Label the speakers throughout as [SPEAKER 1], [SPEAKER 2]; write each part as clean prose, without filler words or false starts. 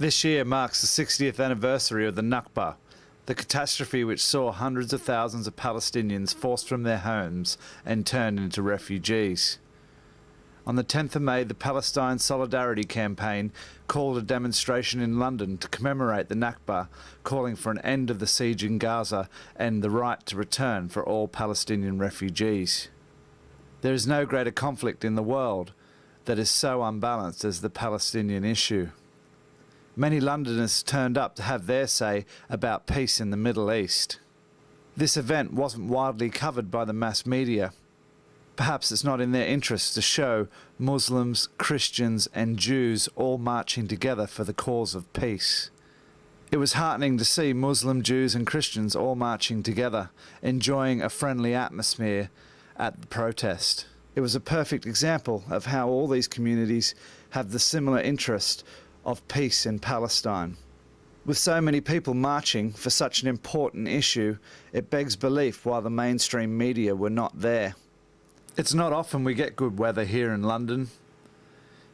[SPEAKER 1] This year marks the 60th anniversary of the Nakba, the catastrophe which saw hundreds of thousands of Palestinians forced from their homes and turned into refugees. On the 10th of May, the Palestine Solidarity Campaign called a demonstration in London to commemorate the Nakba, calling for an end of the siege in Gaza and the right to return for all Palestinian refugees. There is no greater conflict in the world that is so unbalanced as the Palestinian issue. Many Londoners turned up to have their say about peace in the Middle East. This event wasn't widely covered by the mass media. Perhaps it's not in their interest to show Muslims, Christians and Jews all marching together for the cause of peace. It was heartening to see Muslim, Jews and Christians all marching together, enjoying a friendly atmosphere at the protest. It was a perfect example of how all these communities have the similar interest of peace in Palestine. With so many people marching for such an important issue, it begs belief why the mainstream media were not there. It's not often we get good weather here in London,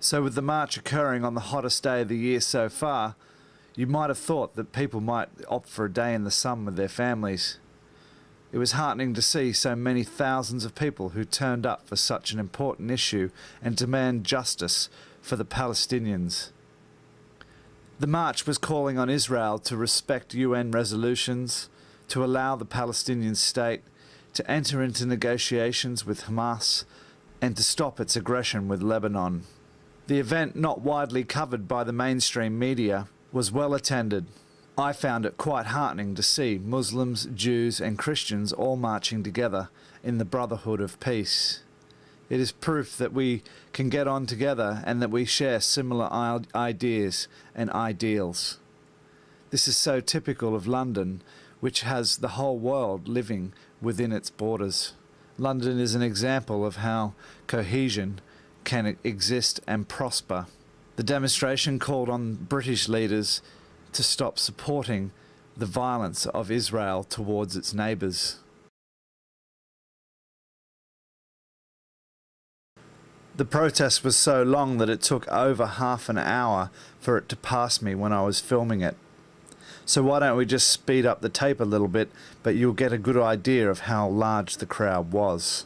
[SPEAKER 1] so with the march occurring on the hottest day of the year so far, you might have thought that people might opt for a day in the sun with their families. It was heartening to see so many thousands of people who turned up for such an important issue and demand justice for the Palestinians. The march was calling on Israel to respect UN resolutions, to allow the Palestinian state to enter into negotiations with Hamas and to stop its aggression with Lebanon. The event, not widely covered by the mainstream media, was well attended. I found it quite heartening to see Muslims, Jews and Christians all marching together in the brotherhood of peace. It is proof that we can get on together and that we share similar ideas and ideals. This is so typical of London, which has the whole world living within its borders. London is an example of how cohesion can exist and prosper. The demonstration called on British leaders to stop supporting the violence of Israel towards its neighbours. The protest was so long that it took over half an hour for it to pass me when I was filming it. So why don't we just speed up the tape a little bit, but you'll get a good idea of how large the crowd was.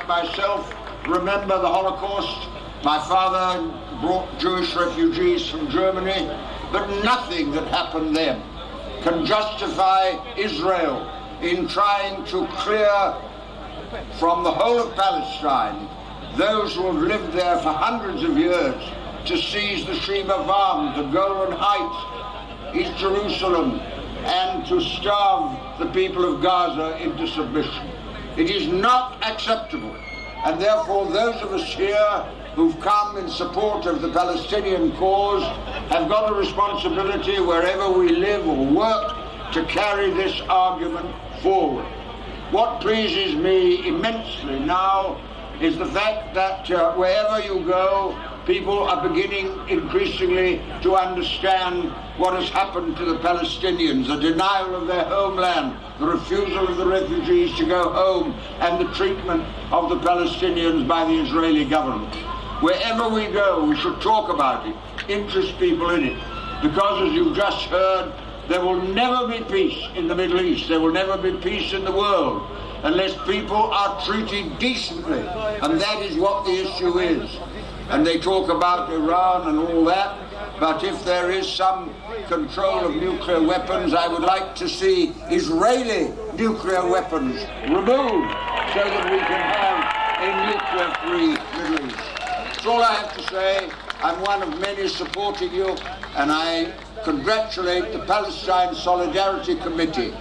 [SPEAKER 2] Myself remember the Holocaust. My father brought Jewish refugees from Germany, but nothing that happened then can justify Israel in trying to clear from the whole of Palestine those who have lived there for hundreds of years, to seize the Sheba Farm, the Golan Heights, East Jerusalem, and to starve the people of Gaza into submission. It is not acceptable, and therefore those of us here who've come in support of the Palestinian cause have got a responsibility wherever we live or work to carry this argument forward. What pleases me immensely now is the fact that wherever you go, people are beginning increasingly to understand what has happened to the Palestinians, the denial of their homeland, the refusal of the refugees to go home, and the treatment of the Palestinians by the Israeli government. Wherever we go, we should talk about it, interest people in it, because as you've just heard, there will never be peace in the Middle East, there will never be peace in the world, unless people are treated decently, and that is what the issue is. And they talk about Iran and all that, but if there is some control of nuclear weapons, I would like to see Israeli nuclear weapons removed so that we can have a nuclear-free Middle East. That's all I have to say. I'm one of many supporting you, and I congratulate the Palestine Solidarity Committee,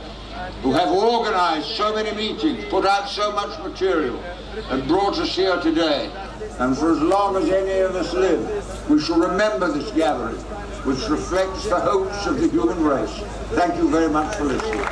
[SPEAKER 2] who have organized so many meetings, put out so much material, and brought us here today. And for as long as any of us live, we shall remember this gathering, which reflects the hopes of the human race. Thank you very much for listening.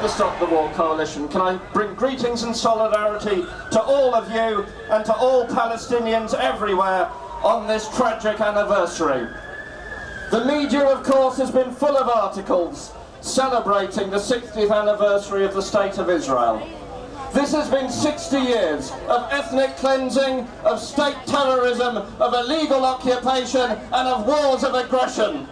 [SPEAKER 3] The Stop the War Coalition, can I bring greetings and solidarity to all of you and to all Palestinians everywhere on this tragic anniversary. The media, of course, has been full of articles celebrating the 60th anniversary of the State of Israel. This has been 60 years of ethnic cleansing, of state terrorism, of illegal occupation and of wars of aggression.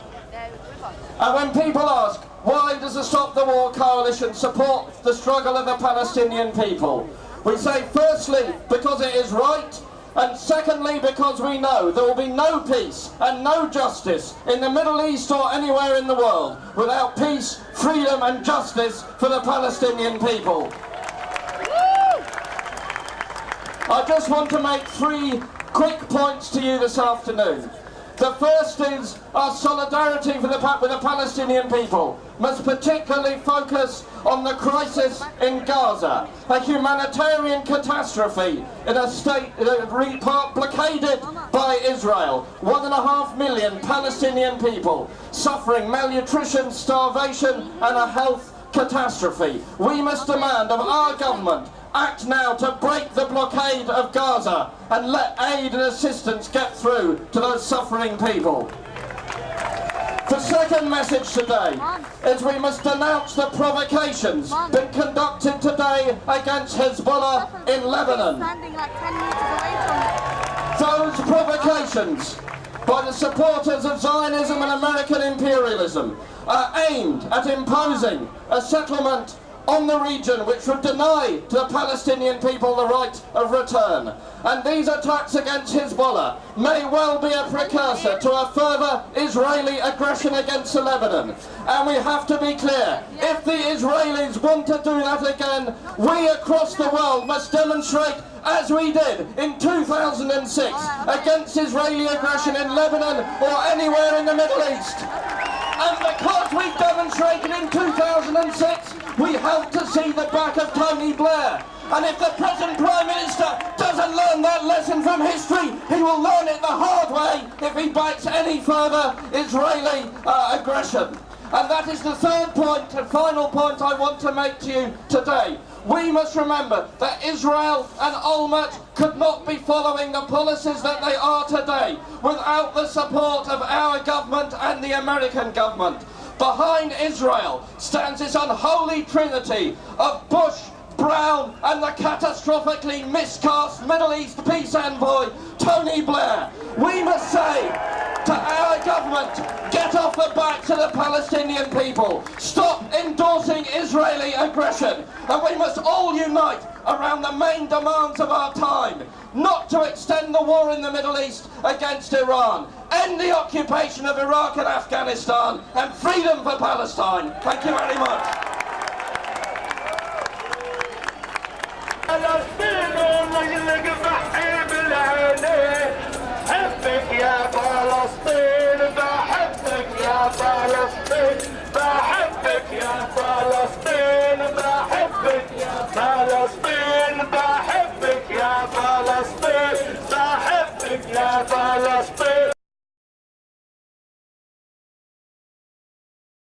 [SPEAKER 3] And when people ask, why does the Stop the War Coalition support the struggle of the Palestinian people? We say, firstly, because it is right, and secondly, because we know there will be no peace and no justice in the Middle East or anywhere in the world without peace, freedom and justice for the Palestinian people. I just want to make 3 quick points to you this afternoon. The first is our solidarity with the Palestinian people must particularly focus on the crisis in Gaza, a humanitarian catastrophe in a state blockaded by Israel. 1.5 million Palestinian people suffering malnutrition, starvation and a health catastrophe. We must demand of our government act now to break the blockade of Gaza and let aid and assistance get through to those suffering people. The second message today is we must denounce the provocations being conducted today against Hezbollah in Lebanon. Those provocations by the supporters of Zionism and American imperialism are aimed at imposing a settlement on the region which would deny to the Palestinian people the right of return. And these attacks against Hezbollah may well be a precursor to a further Israeli aggression against Lebanon. And we have to be clear, if the Israelis want to do that again, we across the world must demonstrate, as we did in 2006, against Israeli aggression in Lebanon or anywhere in the Middle East. And because we demonstrated in 2006, we hope to see the back of Tony Blair. And if the present Prime Minister doesn't learn that lesson from history, he will learn it the hard way if he backs any further Israeli aggression. And that is the third point and final point I want to make to you today. We must remember that Israel and Olmert could not be following the policies that they are today without the support of our government and the American government. Behind Israel stands this unholy trinity of Bush, Brown and the catastrophically miscast Middle East peace envoy, Tony Blair. We must say to our government, get off the backs of the Palestinian people. Stop endorsing Israeli aggression. And we must all unite around the main demands of our time. Not to extend the war in the Middle East against Iran. End the occupation of Iraq and Afghanistan. And freedom for Palestine. Thank you very much.
[SPEAKER 4] بحبك يا فلسطين بحبك يا فلسطين بحبك يا فلسطين بحبك يا فلسطين بحبك يا فلسطين بحبك يا فلسطين